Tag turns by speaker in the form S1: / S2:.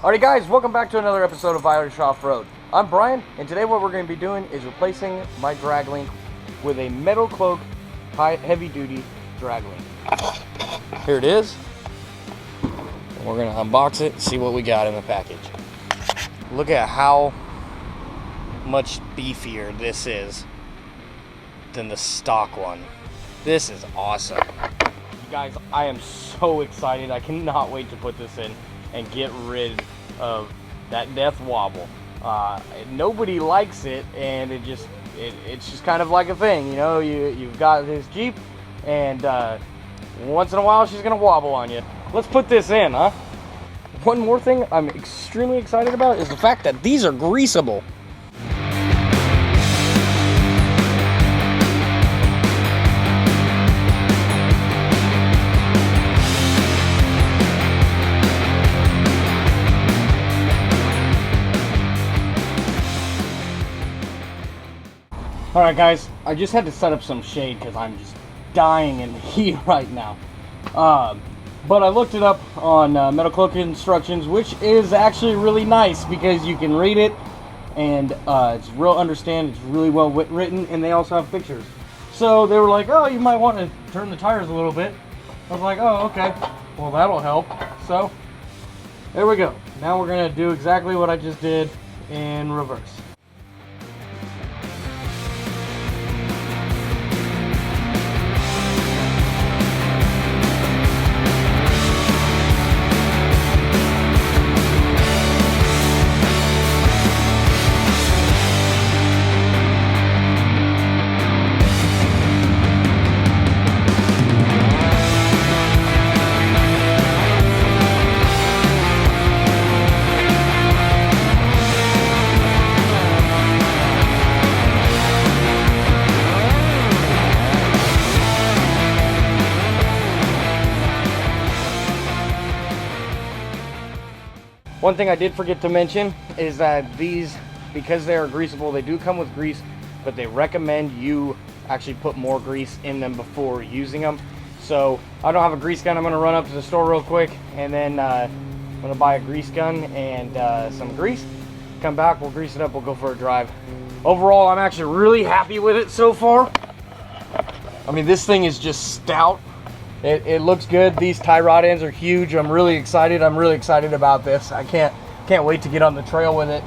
S1: Alright guys, welcome back to another episode of Irish Off-Road. I'm Brian, and today what we're going to be doing is replacing my drag link with a Metal CLOAK Heavy Duty drag link. Here it is. And we're going to unbox it and see what we got in the package. Look at how much beefier this is than the stock one. This is awesome. You guys, I am so excited. I cannot wait to put this in and get rid of that death wobble. Nobody likes it, and it's just kind of like a thing, you know. You've got this Jeep, and once in a while she's gonna wobble on you. Let's put this in, huh? One more thing I'm extremely excited about is the fact that these are greasable. Alright guys, I just had to set up some shade because I'm just dying in the heat right now. But I looked it up on METAL CLOAK instructions, which is actually really nice because you can read it and it's real understand, it's really well written, and they also have pictures. So they were like, oh, you might want to turn the tires a little bit. I was like, oh, okay, well that'll help. So there we go. Now we're going to do exactly what I just did in reverse. One thing I did forget to mention is that these, because they are greasable, they do come with grease, but they recommend you actually put more grease in them before using them. So I don't have a grease gun. I'm going to run up to the store real quick, and then I'm going to buy a grease gun and some grease. Come back, we'll grease it up, we'll go for a drive. Overall, I'm actually really happy with it so far. I mean, this thing is just stout. It looks good. These tie rod ends are huge. I'm really excited. I'm really excited about this. I can't wait to get on the trail with it.